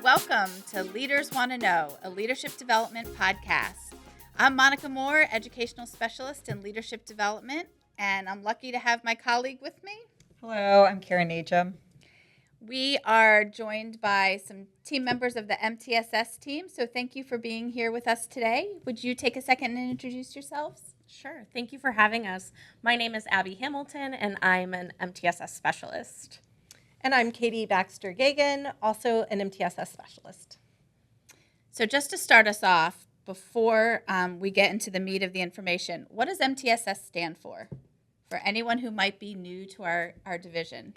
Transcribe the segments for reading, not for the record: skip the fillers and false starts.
welcome to Leaders Want to Know, a leadership development podcast. I'm Monica Moore, Educational Specialist in Leadership Development, and I'm lucky to have my colleague with me. Hello, I'm Karen Najam. We are joined by some team members of the MTSS team, so thank you for being here with us today. Would you take a second and introduce yourselves? Sure. Thank you for having us. My name is Abby Hamilton, and I'm an MTSS specialist. And I'm Katie Baxter-Gagen, also an MTSS specialist. So just to start us off, before we get into the meat of the information, what does MTSS stand for anyone who might be new to our division?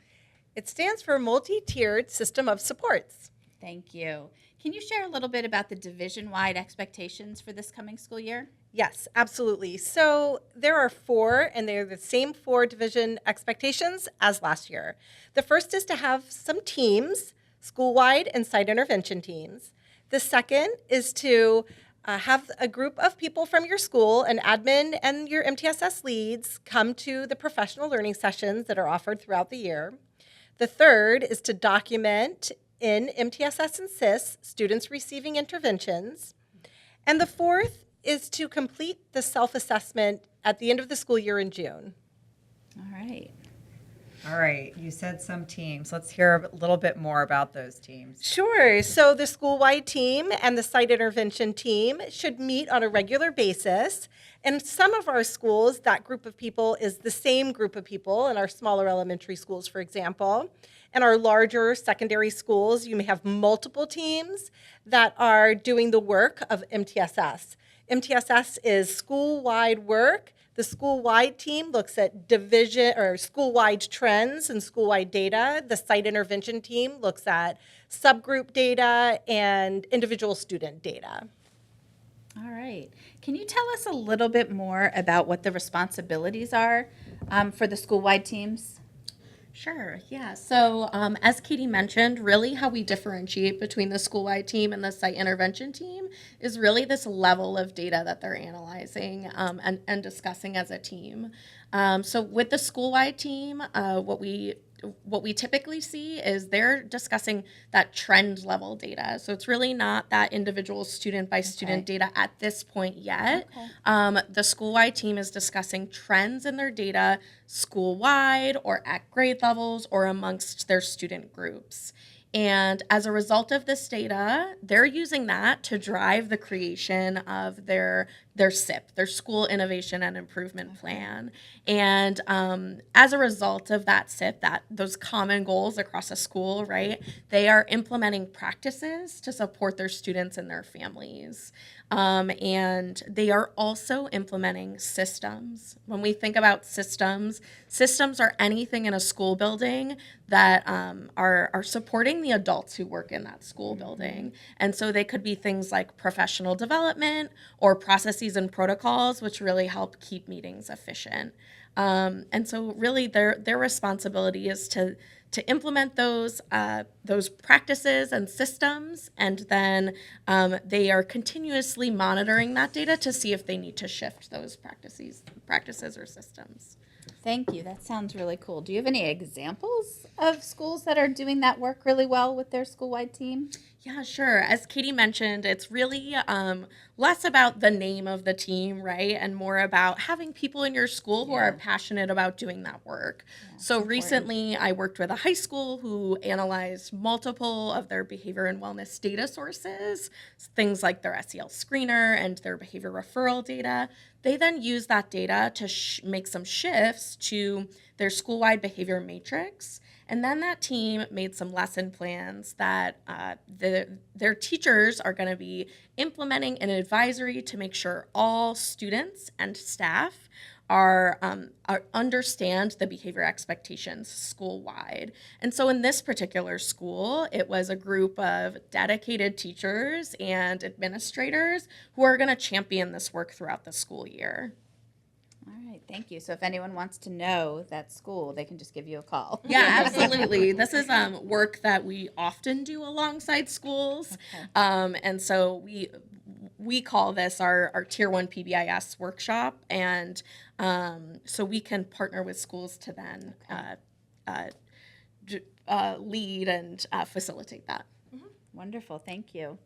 It stands for Multi-Tiered System of Supports. Thank you. Can you share a little bit about the division-wide expectations for this coming school year? Yes, absolutely. So there are 4, and they're the same 4 division expectations as last year. The first is to have some teams, school-wide and site intervention teams. The second is to have a group of people from your school, an admin and your MTSS leads, come to the professional learning sessions that are offered throughout the year. The third is to document in MTSS and SIIP students receiving interventions. And the fourth is to complete the self-assessment at the end of the school year in June. All right, you said some teams. Let's hear a little bit more about those teams. Sure. So the school-wide team and the site intervention team should meet on a regular basis. In some of our schools, that group of people is the same group of people in our smaller elementary schools, for example. In our larger secondary schools, you may have multiple teams that are doing the work of MTSS. MTSS is school-wide work. The school-wide team looks at division or school-wide trends and school-wide data. The site intervention team looks at subgroup data and individual student data. All right. Can you tell us a little bit more about what the responsibilities are for the school-wide teams? Sure, yeah. So as Katie mentioned, really how we differentiate between the school-wide team and the site intervention team is really this level of data that they're analyzing and discussing as a team. So with the school-wide team, what we typically see is they're discussing that trend level data. So it's really not that individual student by student data at this point yet. The school-wide team is discussing trends in their data school-wide or at grade levels or amongst their student groups. And as a result of this data, they're using that to drive the creation of their SIIP, their School Innovation and Improvement Plan. And as a result of that SIIP, those common goals across a school, right, they are implementing practices to support their students and their families. And they are also implementing systems. When we think about systems are anything in a school building that are supporting the adults who work in that school building. And so they could be things like professional development or processes and protocols, which really help keep meetings efficient. And so really their responsibility is to implement those practices and systems, and then they are continuously monitoring that data to see if they need to shift those practices or systems. Thank you. That sounds really cool. Do you have any examples of schools that are doing that work really well with their school-wide team? Yeah, sure. As Katie mentioned, it's really less about the name of the team, right? And more about having people in your school who are passionate about doing that work. So recently I worked with a high school who analyzed multiple of their behavior and wellness data sources, things like their SEL screener and their behavior referral data. They then use that data to make some shifts to their school-wide behavior matrix. And then that team made some lesson plans that their teachers are going to be implementing an advisory to make sure all students and staff understand the behavior expectations school-wide. And so in this particular school, it was a group of dedicated teachers and administrators who are going to champion this work throughout the school year. All right, thank you. So if anyone wants to know that school, they can just give you a call. Yeah, absolutely. This is work that we often do alongside schools. And so we call this our Tier 1 PBIS workshop. And so we can partner with schools to then lead and facilitate that. Wonderful. Thank you.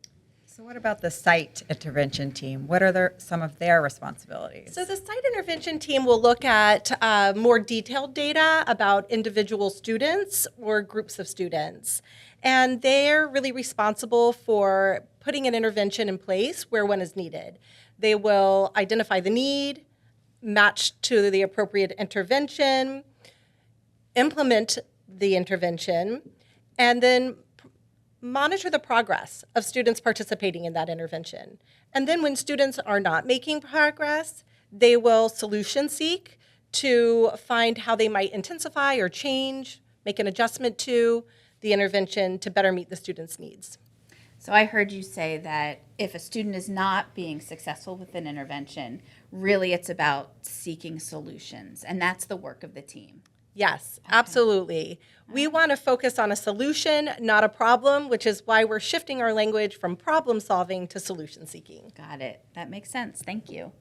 So what about the site intervention team? What are some of their responsibilities? So the site intervention team will look at more detailed data about individual students or groups of students. And they're really responsible for putting an intervention in place where one is needed. They will identify the need, match to the appropriate intervention, implement the intervention, and then monitor the progress of students participating in that intervention. And then when students are not making progress, they will solution seek to find how they might intensify or change, make an adjustment to the intervention to better meet the student's needs. So I heard you say that if a student is not being successful with an intervention, really it's about seeking solutions, and that's the work of the team. Yes, absolutely. We want to focus on a solution, not a problem, which is why we're shifting our language from problem solving to solution seeking. Got it. That makes sense. Thank you.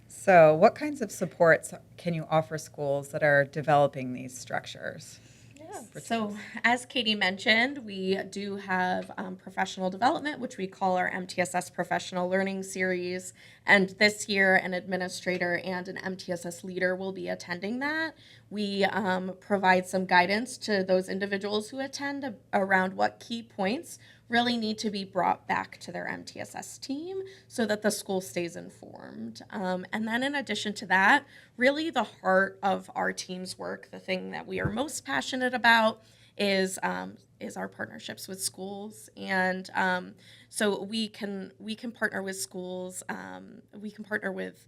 So what kinds of supports can you offer schools that are developing these structures? So, as Katie mentioned, we do have professional development, which we call our MTSS Professional Learning Series. And this year, an administrator and an MTSS leader will be attending that. We provide some guidance to those individuals who attend around what key points really need to be brought back to their MTSS team so that the school stays informed. And then in addition to that, really the heart of our team's work, the thing that we are most passionate about is our partnerships with schools. And so we can partner with schools. We can partner with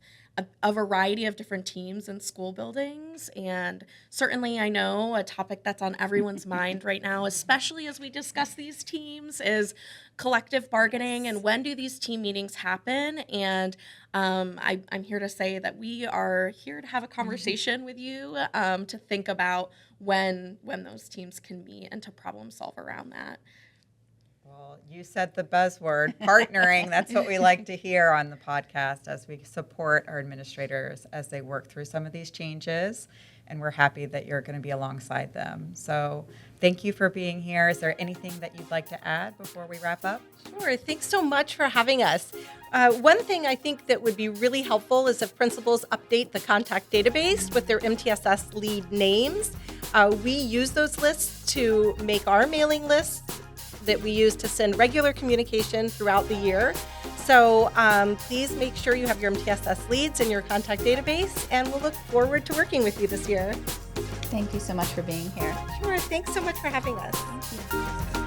a variety of different teams in school buildings. And certainly I know a topic that's on everyone's mind right now, especially as we discuss these teams, is collective bargaining and when do these team meetings happen. And I'm here to say that we are here to have a conversation with you to think about when those teams can meet and to problem solve around that. Well, you said the buzzword, partnering. That's what we like to hear on the podcast as we support our administrators as they work through some of these changes. And we're happy that you're going to be alongside them. So thank you for being here. Is there anything that you'd like to add before we wrap up? Sure. Thanks so much for having us. One thing I think that would be really helpful is if principals update the contact database with their MTSS lead names. We use those lists to make our mailing lists that we use to send regular communication throughout the year. So please make sure you have your MTSS leads in your contact database, and we'll look forward to working with you this year. Thank you so much for being here. Sure. Thanks so much for having us.